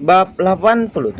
Bab 87.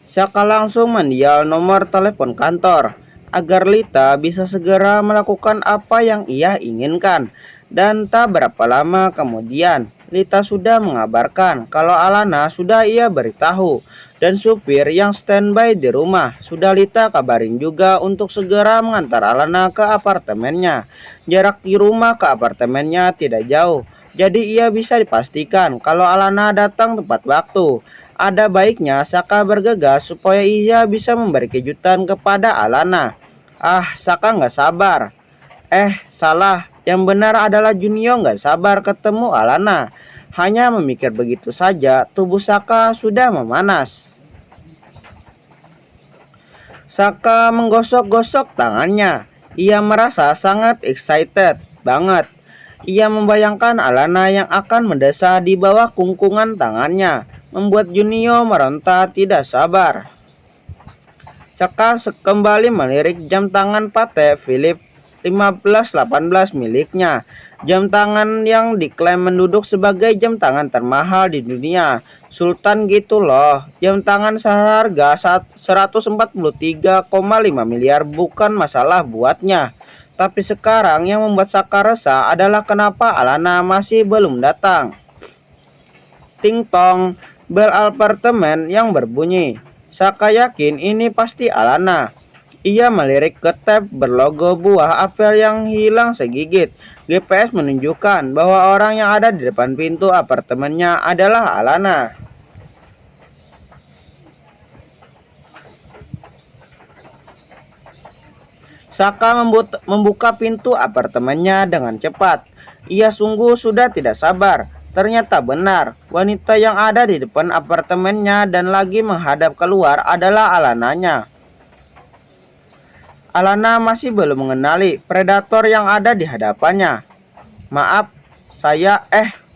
Saka langsung mendial nomor telepon kantor agar Lita bisa segera melakukan apa yang ia inginkan. Dan tak berapa lama kemudian, Lita sudah mengabarkan kalau Alana sudah ia beritahu. Dan supir yang standby di rumah sudah Lita kabarin juga untuk segera mengantar Alana ke apartemennya. Jarak di rumah ke apartemennya tidak jauh, jadi ia bisa dipastikan kalau Alana datang tepat waktu. Ada baiknya Saka bergegas supaya ia bisa memberi kejutan kepada Alana. Saka nggak sabar. Salah. Yang benar adalah Junio nggak sabar ketemu Alana. Hanya memikir begitu saja, tubuh Saka sudah memanas. Saka menggosok-gosok tangannya. Ia merasa sangat excited banget. Ia membayangkan Alana yang akan mendesah di bawah kungkungan tangannya, membuat Junio meronta tidak sabar. Saka kembali melirik jam tangan Patek Philippe 1518 miliknya. Jam tangan yang diklaim menduduk sebagai jam tangan termahal di dunia. Sultan gitu loh. Jam tangan seharga 143,5 miliar bukan masalah buatnya. Tapi sekarang yang membuat Saka resah adalah kenapa Alana masih belum datang. Ting tong, bel apartemen yang berbunyi. Saka yakin ini pasti Alana. Ia melirik ke tab berlogo buah apel yang hilang segigit. GPS menunjukkan bahwa orang yang ada di depan pintu apartemennya adalah Alana. Saka membuka pintu apartemennya dengan cepat. Ia sungguh sudah tidak sabar. Ternyata benar, wanita yang ada di depan apartemennya dan lagi menghadap keluar adalah Alananya. Alana masih belum mengenali predator yang ada di hadapannya. Maaf, saya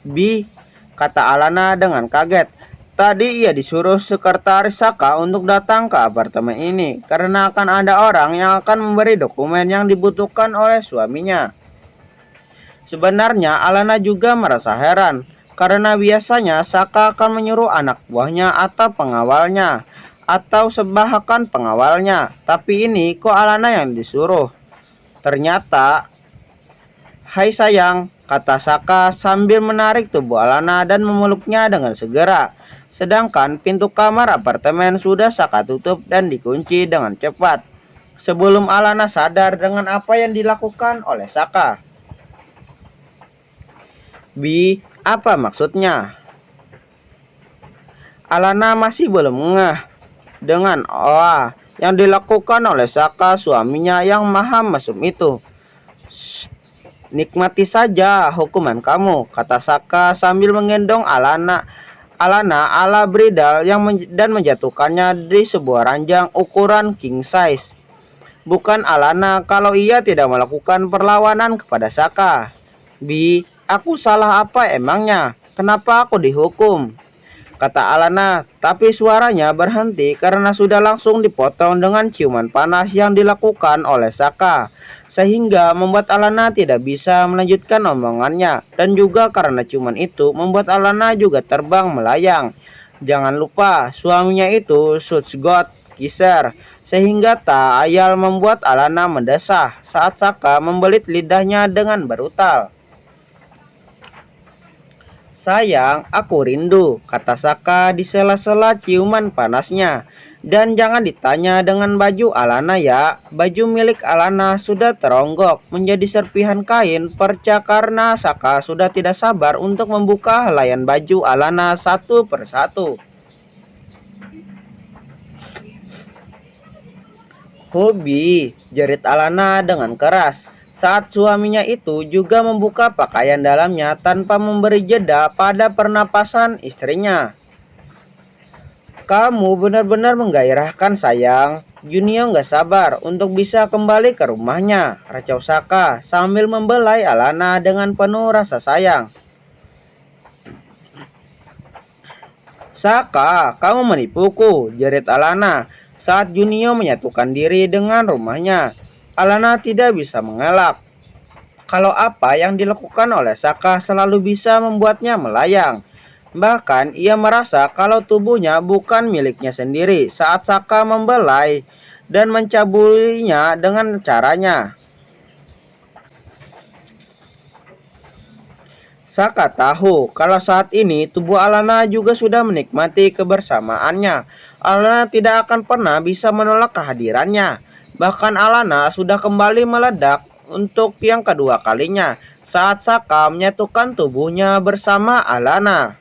Bi, kata Alana dengan kaget. Tadi ia disuruh sekretaris Saka untuk datang ke apartemen ini karena akan ada orang yang akan memberi dokumen yang dibutuhkan oleh suaminya. Sebenarnya Alana juga merasa heran karena biasanya Saka akan menyuruh anak buahnya atau pengawalnya atau bahkan pengawalnya, tapi ini kok Alana yang disuruh. Ternyata, "Hai sayang," kata Saka sambil menarik tubuh Alana dan memeluknya dengan segera. Sedangkan pintu kamar apartemen sudah Saka tutup dan dikunci dengan cepat. Sebelum Alana sadar dengan apa yang dilakukan oleh Saka. Bi, apa maksudnya? Alana masih belum ngeh dengan yang dilakukan oleh Saka suaminya yang maha mesum itu. Nikmati saja hukuman kamu, kata Saka sambil menggendong Alana ala bridal dan menjatuhkannya di sebuah ranjang ukuran king size. Bukan Alana kalau ia tidak melakukan perlawanan kepada Saka. Bi, aku salah apa emangnya? Kenapa aku dihukum? Kata Alana, tapi suaranya berhenti karena sudah langsung dipotong dengan ciuman panas yang dilakukan oleh Saka, sehingga membuat Alana tidak bisa melanjutkan omongannya, dan juga karena ciuman itu membuat Alana juga terbang melayang. Jangan lupa, suaminya itu such god kisser, sehingga tak ayal membuat Alana mendesah saat Saka membelit lidahnya dengan brutal. Sayang, aku rindu, kata Saka di sela-sela ciuman panasnya. Dan jangan ditanya dengan baju Alana ya. Baju milik Alana sudah teronggok menjadi serpihan kain perca karena Saka sudah tidak sabar untuk membuka helaian baju Alana satu persatu. Hobi, jerit Alana dengan keras. Saat suaminya itu juga membuka pakaian dalamnya tanpa memberi jeda pada pernapasan istrinya. Kamu benar-benar menggairahkan sayang. Junio nggak sabar untuk bisa kembali ke rumahnya, racau Saka sambil membelai Alana dengan penuh rasa sayang. Saka, kamu menipuku, jerit Alana saat Junio menyatukan diri dengan rumahnya. Alana tidak bisa mengelak. Kalau apa yang dilakukan oleh Saka selalu bisa membuatnya melayang. Bahkan ia merasa kalau tubuhnya bukan miliknya sendiri saat Saka membelai dan mencabulinya dengan caranya. Saka tahu kalau saat ini tubuh Alana juga sudah menikmati kebersamaannya. Alana tidak akan pernah bisa menolak kehadirannya. Bahkan Alana sudah kembali meledak untuk yang kedua kalinya saat Saka menyatukan tubuhnya bersama Alana.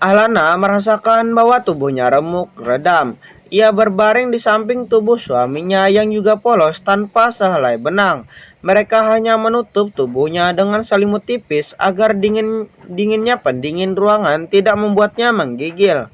Alana merasakan bahwa tubuhnya remuk, redam. Ia berbaring di samping tubuh suaminya yang juga polos tanpa sehelai benang. Mereka hanya menutup tubuhnya dengan selimut tipis agar dinginnya pendingin ruangan tidak membuatnya menggigil.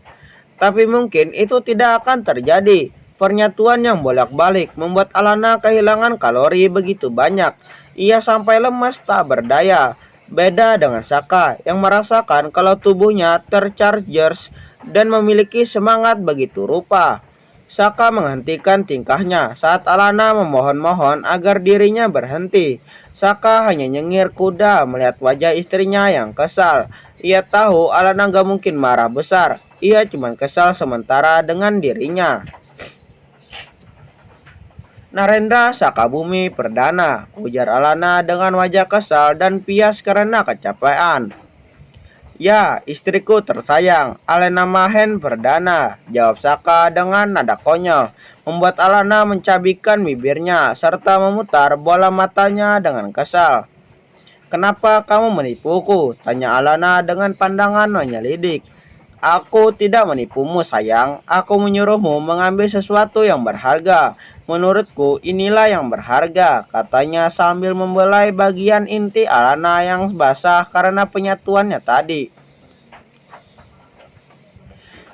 Tapi mungkin itu tidak akan terjadi. Pernyatuan yang bolak-balik membuat Alana kehilangan kalori begitu banyak. Ia sampai lemas tak berdaya. Beda dengan Saka yang merasakan kalau tubuhnya terchargers dan memiliki semangat begitu rupa. Saka menghentikan tingkahnya saat Alana memohon-mohon agar dirinya berhenti. Saka hanya nyengir kuda melihat wajah istrinya yang kesal. Ia tahu Alana gak mungkin marah besar. Ia cuma kesal sementara dengan dirinya. Narendra Sakabumi Perdana, ujar Alana dengan wajah kesal dan pias karena kecapean. Ya, istriku tersayang, Alena Mahen Perdana, jawab Saka dengan nada konyol, membuat Alana mencabikkan bibirnya serta memutar bola matanya dengan kesal. Kenapa kamu menipuku? Tanya Alana dengan pandangan menyelidik. Aku tidak menipumu sayang, aku menyuruhmu mengambil sesuatu yang berharga. Menurutku inilah yang berharga, katanya sambil membelai bagian inti Alana yang basah karena penyatuannya tadi.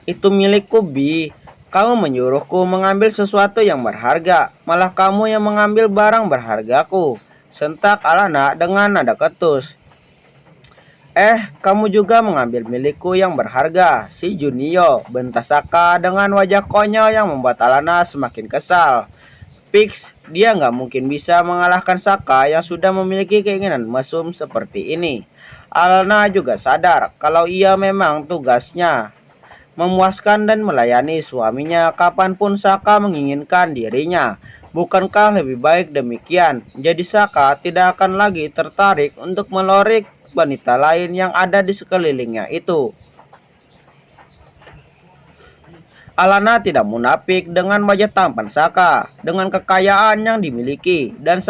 Itu milikku, Bi. Kamu menyuruhku mengambil sesuatu yang berharga, malah kamu yang mengambil barang berhargaku. Sentak Alana dengan nada ketus. Kamu juga mengambil milikku yang berharga, si Junio, bentak Saka dengan wajah konyol yang membuat Alana semakin kesal. Fix, dia nggak mungkin bisa mengalahkan Saka yang sudah memiliki keinginan mesum seperti ini. Alana juga sadar kalau ia memang tugasnya memuaskan dan melayani suaminya kapanpun Saka menginginkan dirinya. Bukankah lebih baik demikian? Jadi Saka tidak akan lagi tertarik untuk melorik wanita lain yang ada di sekelilingnya itu. Alana tidak munafik dengan wajah tampan Saka, dengan kekayaan yang dimiliki dan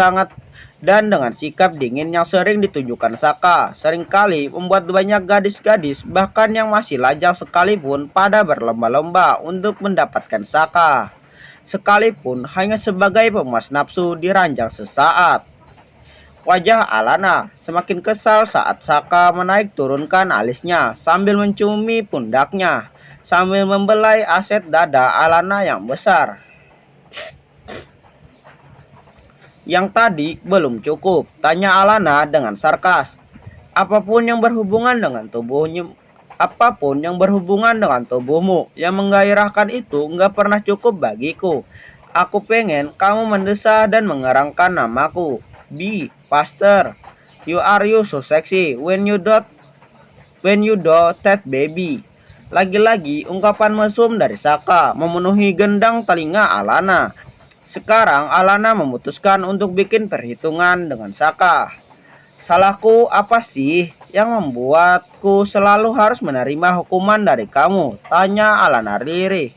dengan sikap dingin yang sering ditunjukkan Saka, seringkali membuat banyak gadis-gadis bahkan yang masih lajang sekalipun pada berlomba-lomba untuk mendapatkan Saka, sekalipun hanya sebagai pemuas nafsu diranjang sesaat. Wajah Alana semakin kesal saat Saka menaik turunkan alisnya sambil mencumi pundaknya, sambil membelai aset dada Alana yang besar. Yang tadi belum cukup, tanya Alana dengan sarkas. Apapun yang berhubungan dengan tubuhmu yang menggairahkan itu nggak pernah cukup bagiku. Aku pengen kamu mendesah dan mengerangkan namaku. B. Pastor. You so sexy when you do that baby. Lagi-lagi ungkapan mesum dari Saka memenuhi gendang telinga Alana. Sekarang Alana memutuskan untuk bikin perhitungan dengan Saka. Salahku apa sih yang membuatku selalu harus menerima hukuman dari kamu? Tanya Alana lirih.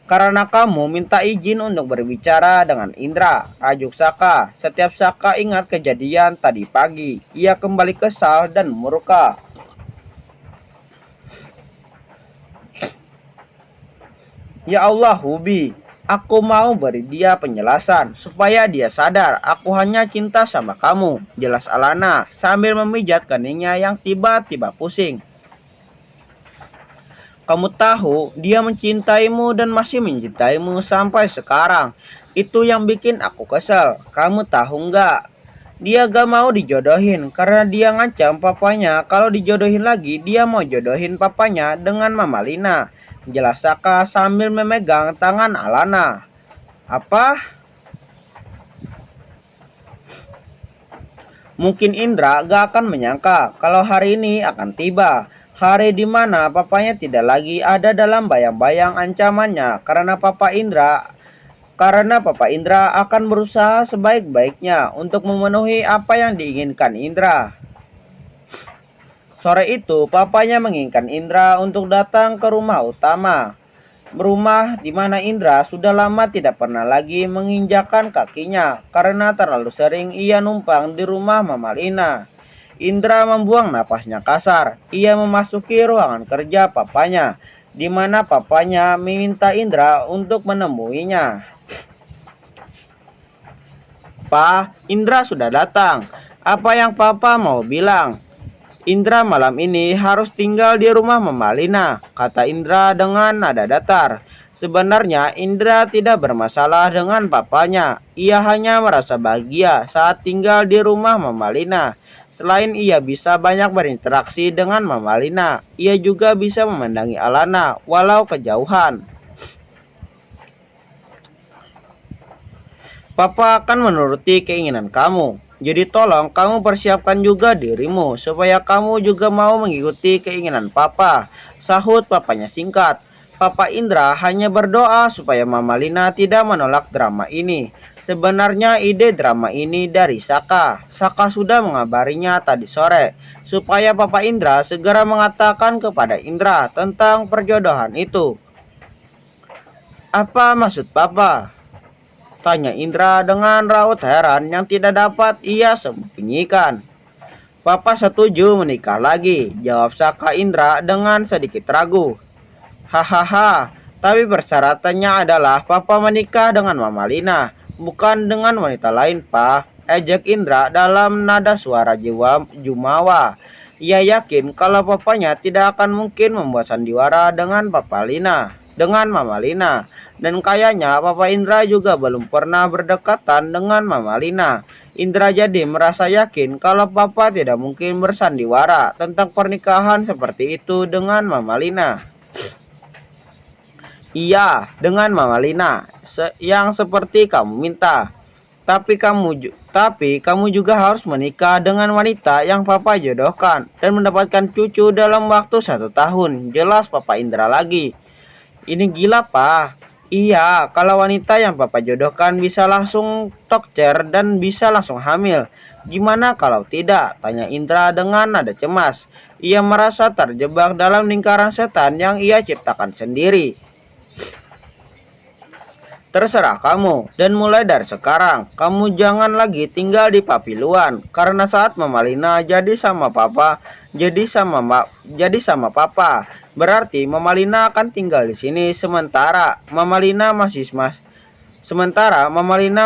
Karena kamu minta izin untuk berbicara dengan Indra, ajuk Saka. Setiap Saka ingat kejadian tadi pagi, ia kembali kesal dan murka. Ya Allah, Hubi, aku mau beri dia penjelasan supaya dia sadar aku hanya cinta sama kamu, jelas Alana sambil memijat keningnya yang tiba-tiba pusing. Kamu tahu dia mencintaimu dan masih mencintaimu sampai sekarang. Itu yang bikin aku kesel. Kamu tahu nggak? Dia gak mau dijodohin karena dia ngancam papanya kalau dijodohin lagi dia mau jodohin papanya dengan Mama Lina. Jelas Saka sambil memegang tangan Alana. Apa? Mungkin Indra gak akan menyangka kalau hari ini akan tiba. Hari di mana papanya tidak lagi ada dalam bayang-bayang ancamannya karena Papa Indra akan berusaha sebaik-baiknya untuk memenuhi apa yang diinginkan Indra. Sore itu, papanya menginginkan Indra untuk datang ke rumah utama. Rumah di mana Indra sudah lama tidak pernah lagi menginjakan kakinya karena terlalu sering ia numpang di rumah Mama Lina. Indra membuang napasnya kasar. Ia memasuki ruangan kerja papanya, di mana papanya meminta Indra untuk menemuinya. "Pa, Indra sudah datang. Apa yang Papa mau bilang?" "Indra malam ini harus tinggal di rumah Mama Lina," kata Indra dengan nada datar. Sebenarnya Indra tidak bermasalah dengan papanya. Ia hanya merasa bahagia saat tinggal di rumah Mama Lina. Selain ia bisa banyak berinteraksi dengan Mama Lina, ia juga bisa memandangi Alana walau kejauhan. "Papa akan menuruti keinginan kamu. Jadi tolong kamu persiapkan juga dirimu supaya kamu juga mau mengikuti keinginan Papa," sahut papanya singkat. Papa Indra hanya berdoa supaya Mama Lina tidak menolak drama ini. Sebenarnya ide drama ini dari Saka. Saka sudah mengabarinya tadi sore supaya Papa Indra segera mengatakan kepada Indra tentang perjodohan itu. "Apa maksud Papa?" tanya Indra dengan raut heran yang tidak dapat ia sembunyikan. "Papa setuju menikah lagi," jawab Saka Indra dengan sedikit ragu. "Hahaha, tapi persyaratannya adalah Papa menikah dengan Mama Lina, bukan dengan wanita lain, Pa," ejek Indra dalam nada suara jumawa. Ia yakin kalau papanya tidak akan mungkin membuat sandiwara dengan Mama Lina. Dan kayaknya Papa Indra juga belum pernah berdekatan dengan Mama Lina. Indra jadi merasa yakin kalau Papa tidak mungkin bersandiwara tentang pernikahan seperti itu dengan Mama Lina. "Iya, dengan Mama Lina, yang seperti kamu minta. Tapi kamu juga harus menikah dengan wanita yang Papa jodohkan dan mendapatkan cucu dalam waktu 1 tahun, jelas Papa Indra lagi. "Ini gila, Pa." "Iya, kalau wanita yang Papa jodohkan bisa langsung tokcer dan bisa langsung hamil. Gimana kalau tidak?" tanya Indra dengan nada cemas. Ia merasa terjebak dalam lingkaran setan yang ia ciptakan sendiri. "Terserah kamu, dan mulai dari sekarang, kamu jangan lagi tinggal di Papiluan. Karena saat Mama Lina jadi sama Papa, berarti Mama Lina akan tinggal di sini sementara Mama Lina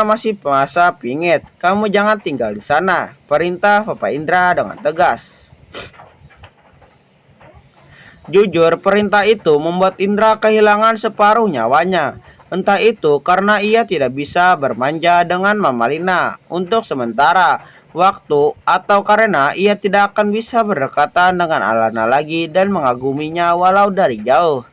masih masa pingit. Kamu jangan tinggal di sana," perintah Papa Indra dengan tegas. Jujur, perintah itu membuat Indra kehilangan separuh nyawanya. Entah itu karena ia tidak bisa bermanja dengan Mama Lina untuk sementara waktu atau karena ia tidak akan bisa berdekatan dengan Alana lagi dan mengaguminya walau dari jauh.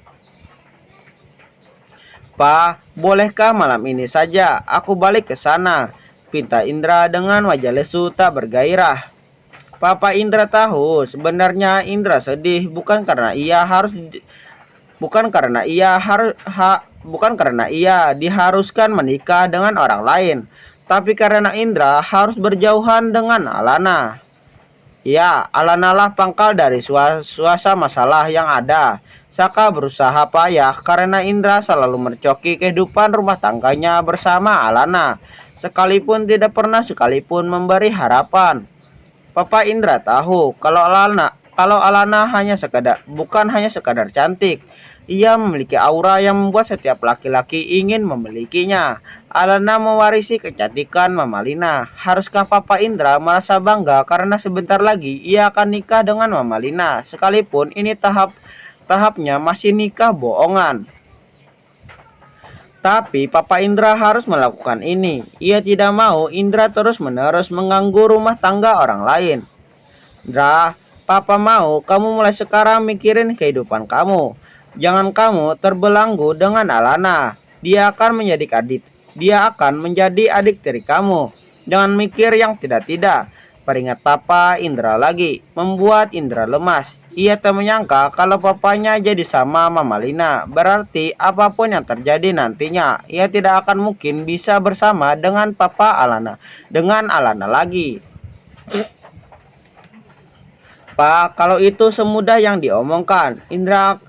"Pa, bolehkah malam ini saja aku balik ke sana?" pinta Indra dengan wajah lesu tak bergairah. Papa Indra tahu sebenarnya Indra sedih bukan karena ia diharuskan menikah dengan orang lain, tapi karena Indra harus berjauhan dengan Alana. Ya, Alana lah pangkal dari suasana masalah yang ada. Saka berusaha payah karena Indra selalu mercoki kehidupan rumah tangganya bersama Alana, sekalipun memberi harapan. Papa Indra tahu kalau Alana bukan hanya sekadar cantik. Ia memiliki aura yang membuat setiap laki-laki ingin memilikinya. Alana mewarisi kecantikan Mama Lina. Haruskah Papa Indra merasa bangga karena sebentar lagi ia akan nikah dengan Mama Lina, sekalipun ini tahapnya masih nikah bohongan. Tapi Papa Indra harus melakukan ini. Ia tidak mau Indra terus-menerus mengganggu rumah tangga orang lain. "Indra, Papa mau kamu mulai sekarang mikirin kehidupan kamu. Jangan kamu terbelenggu dengan Alana. Dia akan menjadi adik tiri kamu. Jangan mikir yang tidak-tidak. Peringat papa Indra lagi membuat Indra lemas. Ia tak menyangka kalau papanya jadi sama Mama Lina. Berarti apapun yang terjadi nantinya, ia tidak akan mungkin bisa bersama dengan Papa Alana, dengan Alana lagi. Pak, kalau itu semudah yang diomongkan, Indra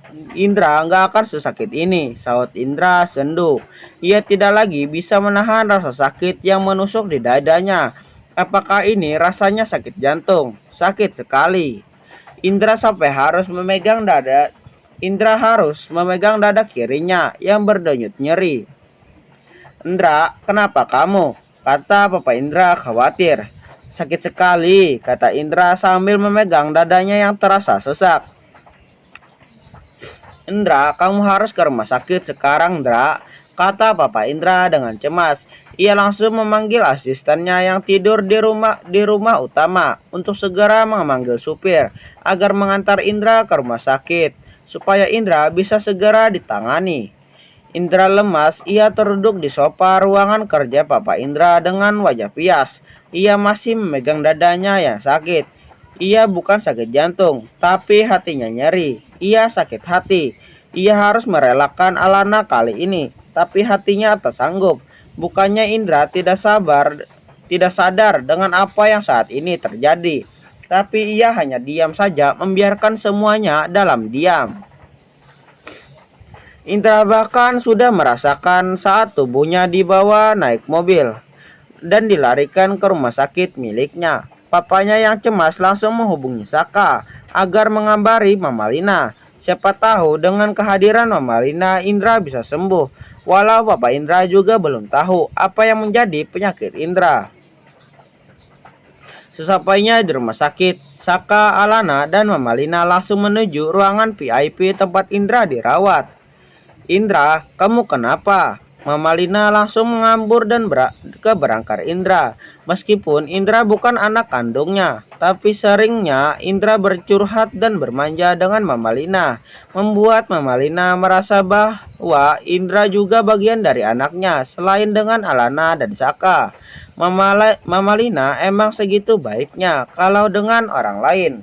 nggak akan sesakit ini, sahut Indra sendu. Ia tidak lagi bisa menahan rasa sakit yang menusuk di dadanya. Apakah ini rasanya sakit jantung? Sakit sekali. Indra sampai harus memegang dada. Indra harus memegang dada kirinya yang berdenyut nyeri. Indra, kenapa kamu? Kata Papa Indra khawatir. Sakit sekali, kata Indra sambil memegang dadanya yang terasa sesak. Indra, kamu harus ke rumah sakit sekarang, Indra, kata Papa Indra dengan cemas. Ia langsung memanggil asistennya yang tidur di rumah utama untuk segera memanggil supir agar mengantar Indra ke rumah sakit supaya Indra bisa segera ditangani. Indra lemas, ia terduduk di sofa ruangan kerja Papa Indra dengan wajah pias. Ia masih memegang dadanya yang sakit. Ia bukan sakit jantung, tapi hatinya nyeri. Ia sakit hati. Ia harus merelakan Alana kali ini, tapi hatinya tak sanggup. Bukannya Indra tidak sadar dengan apa yang saat ini terjadi, tapi ia hanya diam saja, membiarkan semuanya dalam diam. Indra bahkan sudah merasakan saat tubuhnya dibawa naik mobil dan dilarikan ke rumah sakit miliknya. Papanya yang cemas langsung menghubungi Saka agar mengabari Mama Lina. Siapa tahu dengan kehadiran Mama Lina, Indra bisa sembuh. Walau Papa Indra juga belum tahu apa yang menjadi penyakit Indra. Sesampainya di rumah sakit, Saka, Alana, dan Mama Lina langsung menuju ruangan VIP tempat Indra dirawat. Indra, kamu kenapa? Mama Lina langsung mengambur dan ke berangkar Indra. Meskipun Indra bukan anak kandungnya, tapi seringnya Indra bercurhat dan bermanja dengan Mama Lina, membuat Mama Lina merasa bahwa Indra juga bagian dari anaknya selain dengan Alana dan Saka. Mama Lina emang segitu baiknya kalau dengan orang lain.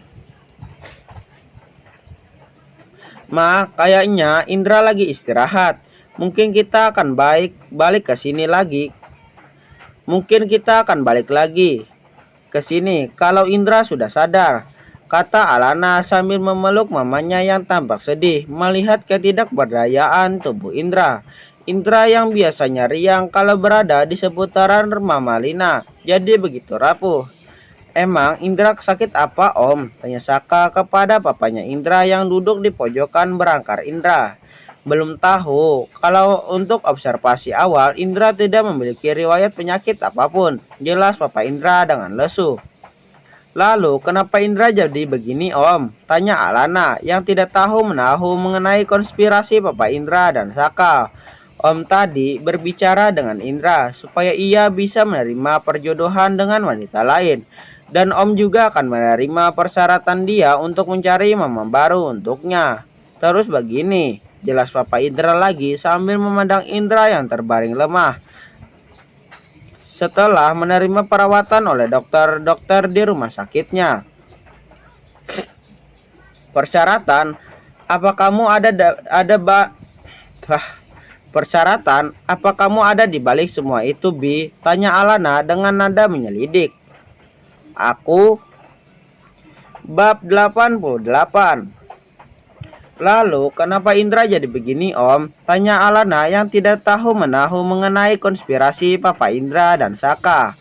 Ma, kayaknya Indra lagi istirahat. Mungkin kita akan balik ke sini lagi. Mungkin kita akan balik lagi ke sini kalau Indra sudah sadar, kata Alana sambil memeluk mamanya yang tampak sedih melihat ketidakberdayaan tubuh Indra. Indra yang biasanya riang kalau berada di seputaran Mama Lina jadi begitu rapuh. Emang Indra sakit apa, Om? Tanya Saka kepada papanya Indra yang duduk di pojokan berangkar Indra. Belum tahu. Kalau untuk observasi awal, Indra tidak memiliki riwayat penyakit apapun. Jelas Papa Indra dengan lesu. Lalu, kenapa Indra jadi begini, Om? Tanya Alana yang tidak tahu menahu mengenai konspirasi Papa Indra dan Saka. Om tadi berbicara dengan Indra supaya ia bisa menerima perjodohan dengan wanita lain. Dan Om juga akan menerima persyaratan dia untuk mencari mama baru untuknya. Terus begini, jelas Papa Indra lagi sambil memandang Indra yang terbaring lemah. Setelah menerima perawatan oleh dokter-dokter di rumah sakitnya. Persyaratan, apa kamu persyaratan, apa kamu ada di balik semua itu, Bi? Tanya Alana dengan nada menyelidik. Aku bab 88. Lalu, kenapa Indra jadi begini, Om? Tanya Alana yang tidak tahu menahu mengenai konspirasi Papa Indra dan Saka.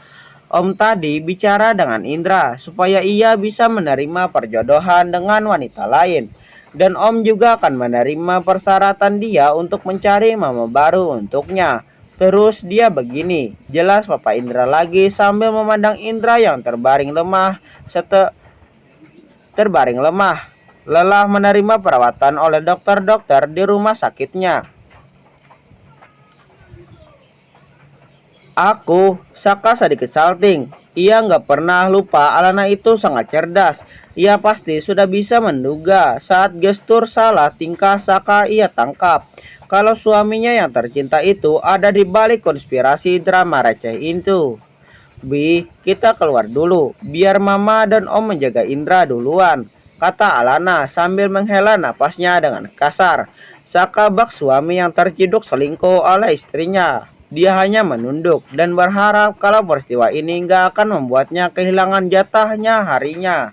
Om tadi bicara dengan Indra supaya ia bisa menerima perjodohan dengan wanita lain. Dan Om juga akan menerima persyaratan dia untuk mencari mama baru untuknya. Terus dia begini, jelas Papa Indra lagi sambil memandang Indra yang terbaring lemah lelah menerima perawatan oleh dokter-dokter di rumah sakitnya. Saka sedikit salting. Ia nggak pernah lupa Alana itu sangat cerdas. Ia pasti sudah bisa menduga saat gestur salah tingkah Saka ia tangkap. Kalau suaminya yang tercinta itu ada di balik konspirasi drama receh itu. Bi, kita keluar dulu, biar Mama dan Om menjaga Indra duluan, kata Alana sambil menghela napasnya dengan kasar. Saka bak suami yang terciduk selingkuh oleh istrinya. Dia hanya menunduk dan berharap kalau peristiwa ini nggak akan membuatnya kehilangan jatahnya harinya.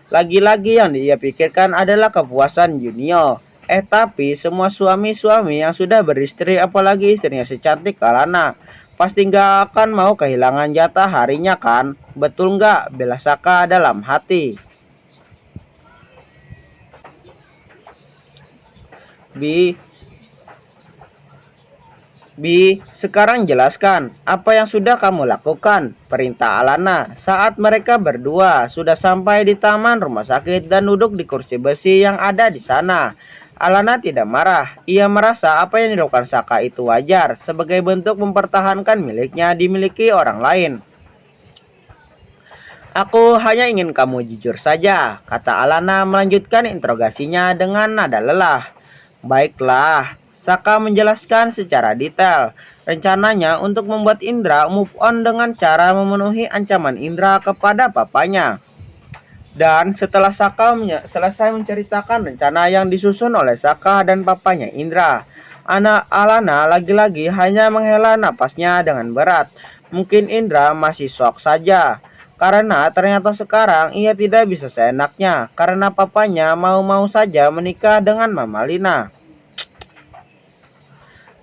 Lagi-lagi yang dia pikirkan adalah kepuasan Junio. Tapi semua suami-suami yang sudah beristri, apalagi istrinya secantik Alana, pasti nggak akan mau kehilangan jatah harinya kan? Betul nggak? Bella Saka dalam hati. Bi, sekarang jelaskan apa yang sudah kamu lakukan, perintah Alana saat mereka berdua sudah sampai di taman rumah sakit dan duduk di kursi besi yang ada di sana. Alana tidak marah, ia merasa apa yang dilakukan Saka itu wajar sebagai bentuk mempertahankan miliknya dimiliki orang lain. Aku hanya ingin kamu jujur saja, kata Alana melanjutkan interogasinya dengan nada lelah. Baiklah, Saka menjelaskan secara detail rencananya untuk membuat Indra move on dengan cara memenuhi ancaman Indra kepada papanya. Dan setelah Saka selesai menceritakan rencana yang disusun oleh Saka dan papanya Indra, anak Alana lagi-lagi hanya menghela napasnya dengan berat. Mungkin Indra masih shock saja. Karena ternyata sekarang ia tidak bisa seenaknya karena papanya mau-mau saja menikah dengan Mama Lina.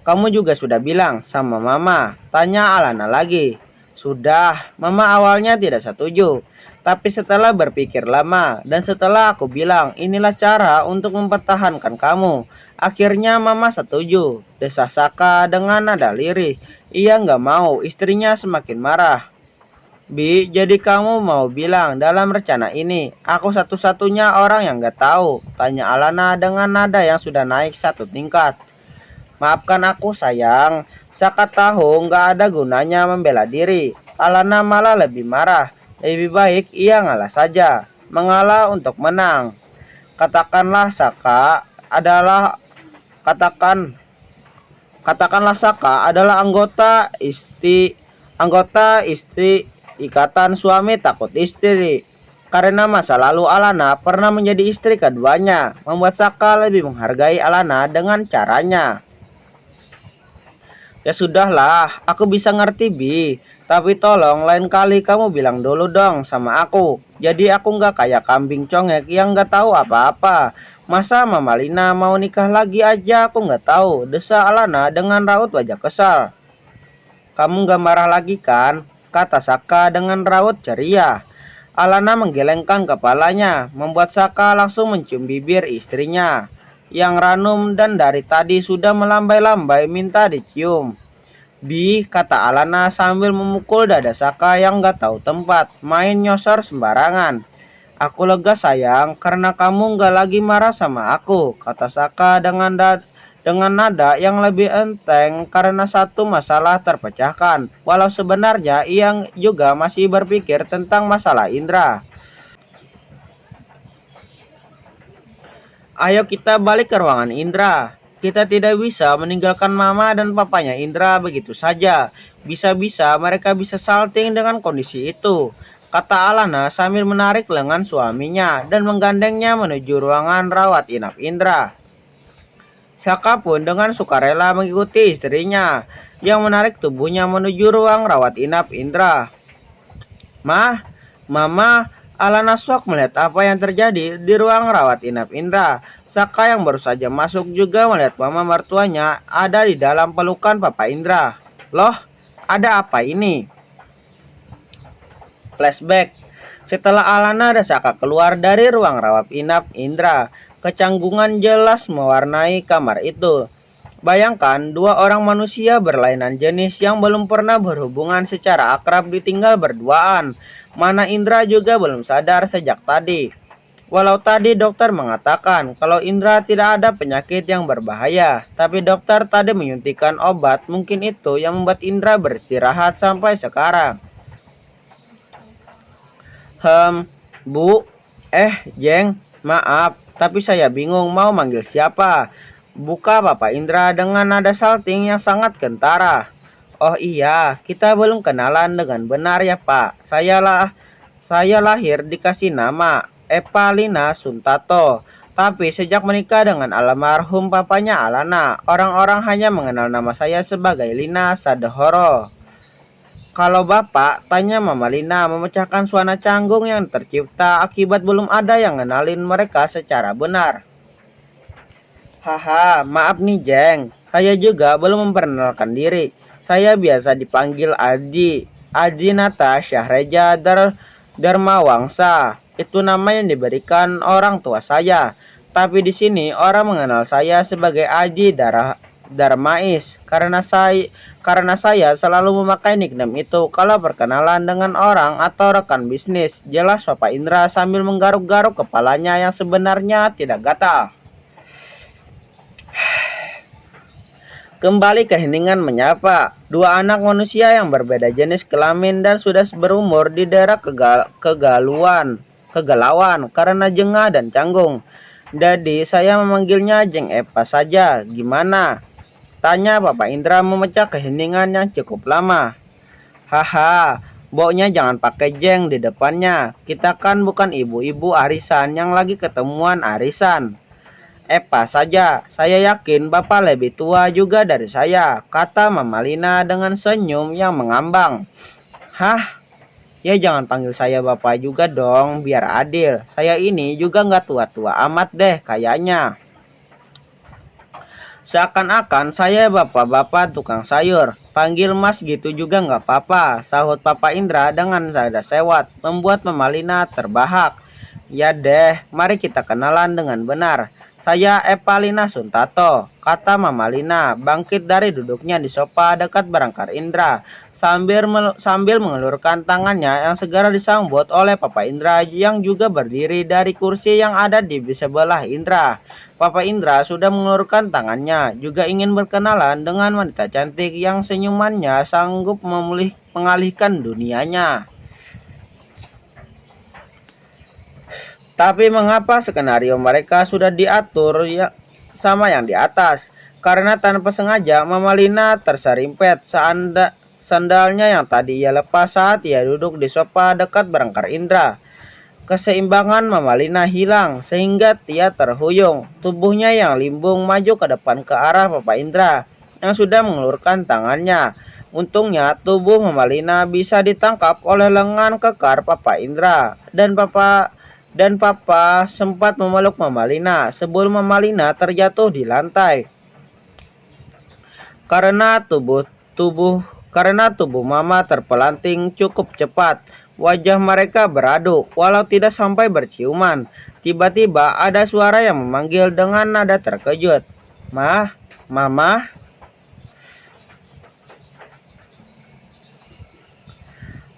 Kamu juga sudah bilang sama Mama, tanya Alana lagi. Sudah, Mama awalnya tidak setuju. Tapi setelah berpikir lama dan setelah aku bilang inilah cara untuk mempertahankan kamu, akhirnya Mama setuju. Desah Saka dengan nada lirih. Ia nggak mau istrinya semakin marah. Bi, jadi kamu mau bilang dalam rencana ini, aku satu-satunya orang yang gak tahu? Tanya Alana dengan nada yang sudah naik satu tingkat. Maafkan aku sayang, Saka tahu gak ada gunanya membela diri. Alana malah lebih marah. Lebih baik ia ngalah saja, mengalah untuk menang. Katakanlah Saka adalah katakanlah Saka adalah anggota istri Ikatan Suami Takut Istri. Karena masa lalu Alana pernah menjadi istri keduanya, membuat Saka lebih menghargai Alana dengan caranya. Ya sudahlah, aku bisa ngerti Bi. Tapi tolong lain kali kamu bilang dulu dong sama aku. Jadi aku nggak kayak kambing congek yang nggak tahu apa-apa. Masa Mama Lina mau nikah lagi aja aku nggak tahu, desa Alana dengan raut wajah kesal. Kamu nggak marah lagi kan? Kata Saka dengan raut ceria. Alana menggelengkan kepalanya, membuat Saka langsung mencium bibir istrinya yang ranum dan dari tadi sudah melambai-lambai minta dicium. Bi, kata Alana sambil memukul dada Saka yang gak tahu tempat, main nyosor sembarangan. Aku lega sayang karena kamu gak lagi marah sama aku, kata Saka dengan nada yang lebih enteng karena satu masalah terpecahkan. Walau sebenarnya ia juga masih berpikir tentang masalah Indra. Ayo kita balik ke ruangan Indra. Kita tidak bisa meninggalkan Mama dan papanya Indra begitu saja. Bisa-bisa mereka bisa salting dengan kondisi itu, kata Alana sambil menarik lengan suaminya dan menggandengnya menuju ruangan rawat inap Indra. Saka pun dengan sukarela mengikuti istrinya yang menarik tubuhnya menuju ruang rawat inap Indra. Mama, Alana shock melihat apa yang terjadi di ruang rawat inap Indra. Saka yang baru saja masuk juga melihat mama mertuanya ada di dalam pelukan Papa Indra. Loh, ada apa ini? Flashback. Setelah Alana dan Saka keluar dari ruang rawat inap Indra, kecanggungan jelas mewarnai kamar itu. Bayangkan dua orang manusia berlainan jenis yang belum pernah berhubungan secara akrab ditinggal berduaan. Mana Indra juga belum sadar sejak tadi. Walau tadi dokter mengatakan kalau Indra tidak ada penyakit yang berbahaya, tapi dokter tadi menyuntikkan obat, mungkin itu yang membuat Indra beristirahat sampai sekarang. Bu, Jeng, maaf, tapi saya bingung mau manggil siapa. Buka Bapak Indra dengan nada salting yang sangat kentara. Oh iya, kita belum kenalan dengan benar ya Pak. Saya lahir dikasih nama Eva Lina Suntato. Tapi sejak menikah dengan almarhum papanya Alana, orang-orang hanya mengenal nama saya sebagai Lina Sadehoro. Kalau Bapak tanya Mama Lina memecahkan suara canggung yang tercipta akibat belum ada yang ngenalin mereka secara benar. Haha, maaf nih Jeng. Saya juga belum memperkenalkan diri. Saya biasa dipanggil Aji. Aji Nata Syahreja Darmawangsa. Itu nama yang diberikan orang tua saya. Tapi di sini orang mengenal saya sebagai Aji Darmais karena saya selalu memakai nickname itu kalau berkenalan dengan orang atau rekan bisnis. Jelas Bapak Indra sambil menggaruk-garuk kepalanya yang sebenarnya tidak gatal. Kembali ke heningan menyapa. Dua anak manusia yang berbeda jenis kelamin dan sudah berumur di daerah kegalauan karena jengah dan canggung. Jadi saya memanggilnya Jeng Eva saja. Gimana? Tanya Bapak Indra memecah keheningan yang cukup lama. Haha, boknya jangan pakai jeng di depannya. Kita kan bukan ibu-ibu arisan yang lagi ketemuan arisan. Eva saja, saya yakin Bapak lebih tua juga dari saya, kata Mama Lina dengan senyum yang mengambang. Hah? Ya jangan panggil saya Bapak juga dong, biar adil. Saya ini juga nggak tua-tua amat deh kayaknya. Seakan-akan saya bapak-bapak tukang sayur. Panggil mas gitu juga nggak apa-apa, sahut Papa Indra dengan sada sewat, membuat Mama Lina terbahak. Ya deh, mari kita kenalan dengan benar. Saya Eva Lina Suntato, kata Mama Lina, bangkit dari duduknya di sofa dekat Barangkar Indra, sambil mengelurkan tangannya yang segera disambut oleh Papa Indra yang juga berdiri dari kursi yang ada di sebelah Indra. Papa Indra sudah mengulurkan tangannya, juga ingin berkenalan dengan wanita cantik yang senyumannya sanggup mengalihkan dunianya. Tapi mengapa skenario mereka sudah diatur ya sama yang di atas? Karena tanpa sengaja Mama Lina terserimpet sandalnya yang tadi ia lepas saat ia duduk di sofa dekat Barangkar Indra. Keseimbangan Mama Lina hilang sehingga ia terhuyung. Tubuhnya yang limbung maju ke depan ke arah Papa Indra yang sudah mengulurkan tangannya. Untungnya tubuh Mama Lina bisa ditangkap oleh lengan kekar Papa Indra dan Papa sempat memeluk Mama Lina sebelum Mama Lina terjatuh di lantai. Karena tubuh Mama terpelanting cukup cepat. Wajah mereka beradu, walau tidak sampai berciuman. Tiba-tiba ada suara yang memanggil dengan nada terkejut. Mama.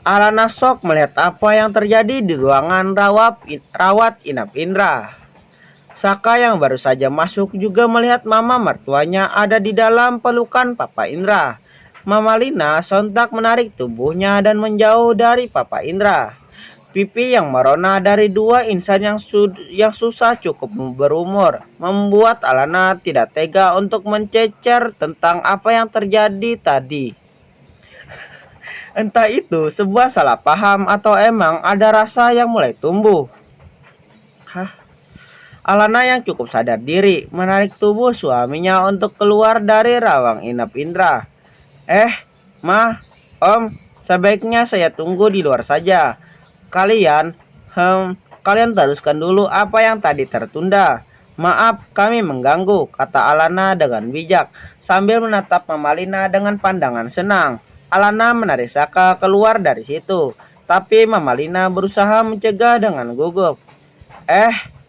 Alana shock melihat apa yang terjadi di ruangan rawat inap Indra. Saka yang baru saja masuk juga melihat mama mertuanya ada di dalam pelukan Papa Indra. Mama Lina sontak menarik tubuhnya dan menjauh dari Papa Indra. Pipi yang merona dari dua insan yang susah cukup berumur membuat Alana tidak tega untuk mencecer tentang apa yang terjadi tadi. Entah itu sebuah salah paham atau emang ada rasa yang mulai tumbuh. Alana yang cukup sadar diri menarik tubuh suaminya untuk keluar dari rawang inap Indra. Ma, Om, sebaiknya saya tunggu di luar saja. Kalian teruskan dulu apa yang tadi tertunda. Maaf, kami mengganggu, kata Alana dengan bijak sambil menatap Mama Lina dengan pandangan senang. Alana menarik Saka keluar dari situ, tapi Mama Lina berusaha mencegah dengan gugup.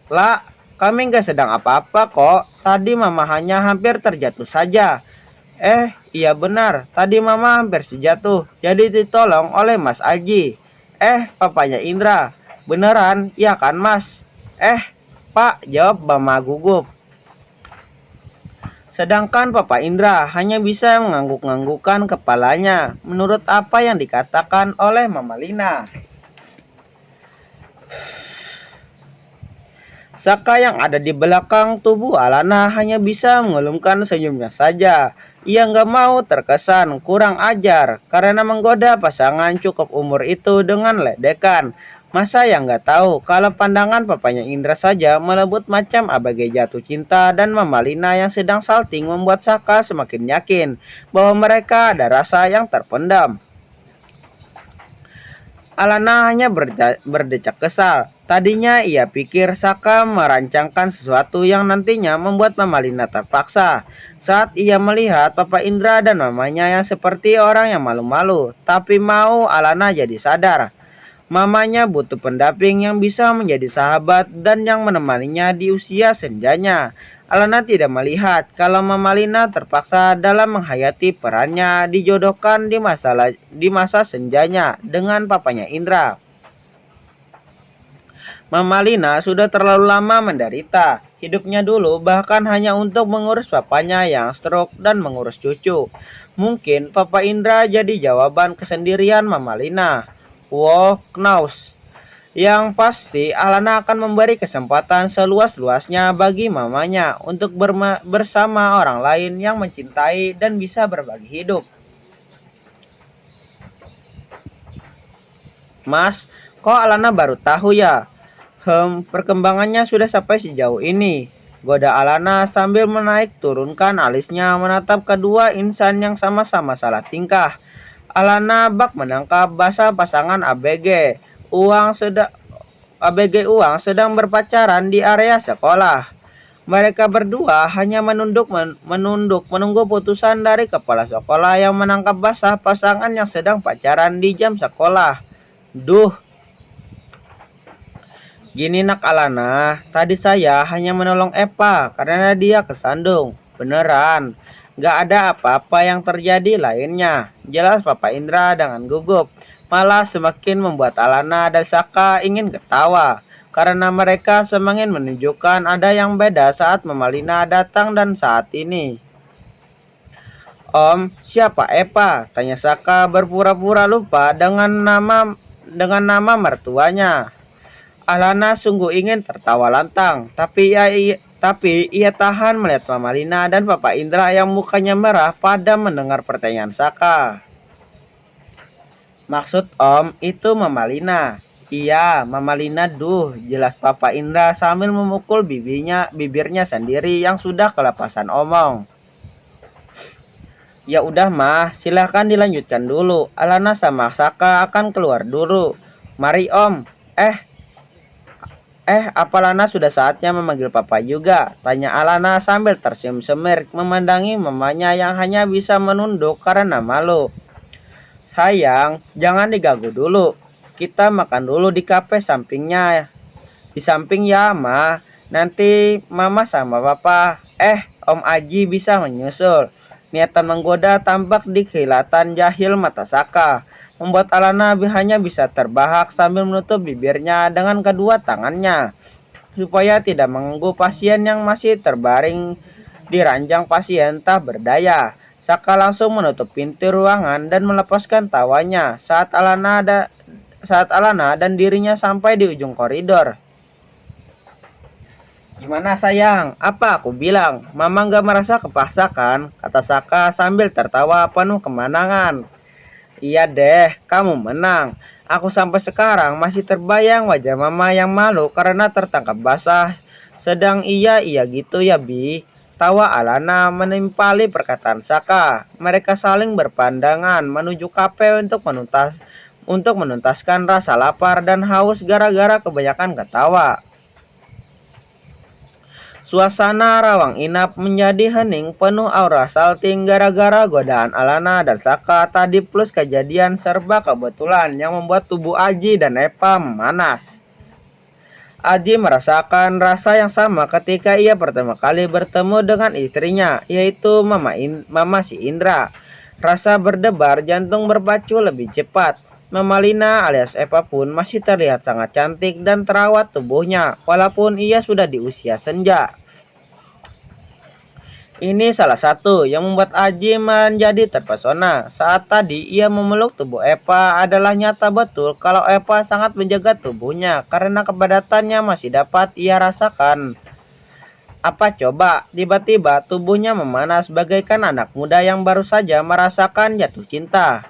Lah, kami nggak sedang apa-apa kok. Tadi Mama hanya hampir terjatuh saja. Iya benar, tadi Mama hampir terjatuh, jadi ditolong oleh Mas Aji. Papanya Indra. Beneran, iya kan Mas? Pak, jawab Mama gugup. Sedangkan Papa Indra hanya bisa mengangguk-anggukkan kepalanya menurut apa yang dikatakan oleh Mama Lina. Saka yang ada di belakang tubuh Alana hanya bisa mengelumkan senyumnya saja. Ia nggak mau terkesan kurang ajar karena menggoda pasangan cukup umur itu dengan ledekan. Masa yang nggak tahu kalau pandangan papanya Indra saja melebut macam abagai jatuh cinta, dan Mama Lina yang sedang salting membuat Saka semakin yakin bahwa mereka ada rasa yang terpendam. Alana hanya berdecak kesal. Tadinya ia pikir Saka merancangkan sesuatu yang nantinya membuat Mama Lina terpaksa. Saat ia melihat Papa Indra dan mamanya yang seperti orang yang malu-malu, tapi mau Alana jadi sadar. Mamanya butuh pendamping yang bisa menjadi sahabat dan yang menemaninya di usia senjanya. Alana tidak melihat kalau Mama Lina terpaksa dalam menghayati perannya dijodohkan di masa senjanya dengan papanya Indra. Mama Lina sudah terlalu lama menderita. Hidupnya dulu bahkan hanya untuk mengurus papanya yang stroke dan mengurus cucu. Mungkin Papa Indra jadi jawaban kesendirian Mama Lina. Wow, Knaus. Yang pasti Alana akan memberi kesempatan seluas-luasnya bagi mamanya untuk bersama orang lain yang mencintai dan bisa berbagi hidup. Mas, kok Alana baru tahu ya? Perkembangannya sudah sampai sejauh ini. Goda Alana sambil menaik turunkan alisnya menatap kedua insan yang sama-sama salah tingkah. Alana bak menangkap basah pasangan ABG Uang sedang berpacaran di area sekolah. Mereka berdua hanya menunggu putusan dari kepala sekolah yang menangkap basah pasangan yang sedang pacaran di jam sekolah. Duh, gini nak Alana, tadi saya hanya menolong Eva karena dia kesandung. Beneran, gak ada apa-apa yang terjadi lainnya. Jelas Papa Indra dengan gugup. Malah semakin membuat Alana dan Saka ingin ketawa. Karena mereka semakin menunjukkan ada yang beda saat Mama Lina datang dan saat ini. Om, siapa Eva? Tanya Saka berpura-pura lupa dengan nama mertuanya. Alana sungguh ingin tertawa lantang, tapi ia tahan melihat Mama Lina dan Papa Indra yang mukanya merah pada mendengar pertanyaan Saka. Maksud Om itu Mama Lina. Iya, Mama Lina, duh, jelas Papa Indra sambil memukul bibirnya sendiri yang sudah kelepasan omong. Ya udah mah, silahkan dilanjutkan dulu. Alana sama Saka akan keluar dulu. Mari Om. Apa Lana sudah saatnya memanggil papa juga? Tanya Alana sambil tersenyum semir memandangi mamanya yang hanya bisa menunduk karena malu. Sayang, jangan diganggu dulu. Kita makan dulu di kafe sampingnya. Di samping ya, Ma. Nanti Mama sama Papa. Om Aji bisa menyusul. Niatan menggoda tampak di kilatan jahil mata Saka, membuat Alana hanya bisa terbahak sambil menutup bibirnya dengan kedua tangannya supaya tidak mengganggu pasien yang masih terbaring di ranjang pasien tak berdaya. Saka langsung menutup pintu ruangan dan melepaskan tawanya saat Alana dan dirinya sampai di ujung koridor. Gimana sayang? Apa aku bilang? Mama gak merasa kepaksa kan? Kata Saka sambil tertawa penuh kemenangan. Iya deh, kamu menang. Aku sampai sekarang masih terbayang wajah mama yang malu karena tertangkap basah. Sedang iya gitu ya Bi. Tawa Alana menimpali perkataan Saka. Mereka saling berpandangan menuju kafe untuk menuntaskan rasa lapar dan haus gara-gara kebanyakan ketawa. Suasana rawang inap menjadi hening penuh aura salting gara-gara godaan Alana dan Saka tadi plus kejadian serba kebetulan yang membuat tubuh Aji dan Eva memanas. Aji merasakan rasa yang sama ketika ia pertama kali bertemu dengan istrinya, yaitu Mama si Indra. Rasa berdebar jantung berpacu lebih cepat. Mama Lina alias Eva pun masih terlihat sangat cantik dan terawat tubuhnya, walaupun ia sudah di usia senja. Ini salah satu yang membuat Aji menjadi terpesona. Saat tadi ia memeluk tubuh Eva adalah nyata betul kalau Eva sangat menjaga tubuhnya karena kepadatannya masih dapat ia rasakan. Apa coba, tiba-tiba tubuhnya memanas bagaikan anak muda yang baru saja merasakan jatuh cinta.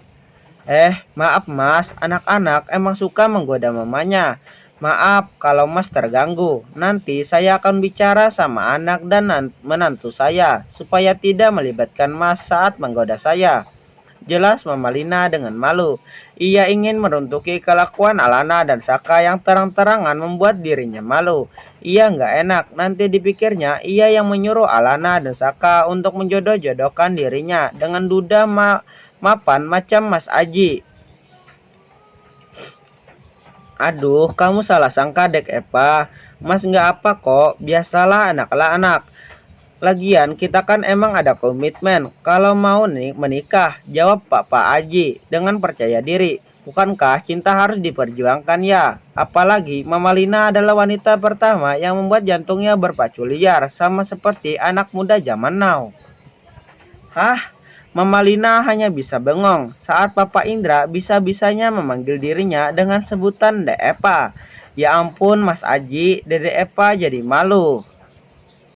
Maaf mas, anak-anak emang suka menggoda mamanya. Maaf kalau mas terganggu. Nanti saya akan bicara sama anak dan menantu saya supaya tidak melibatkan mas saat menggoda saya. Jelas Mama Lina dengan malu. Ia ingin meruntuki kelakuan Alana dan Saka yang terang-terangan membuat dirinya malu. Ia nggak enak, nanti dipikirnya ia yang menyuruh Alana dan Saka untuk menjodoh-jodohkan dirinya dengan duda mapan macam Mas Aji. Aduh, kamu salah sangka dek Eva. Mas nggak apa kok, biasalah anak-anak anak. Lagian kita kan emang ada komitmen. Kalau mau nih menikah, jawab Pak Aji dengan percaya diri. Bukankah cinta harus diperjuangkan ya? Apalagi Mama Lina adalah wanita pertama yang membuat jantungnya berpacu liar sama seperti anak muda zaman now. Hah? Mama Lina hanya bisa bengong saat Papa Indra bisa-bisanya memanggil dirinya dengan sebutan Dek Epa. Ya ampun Mas Aji, Dede Epa jadi malu.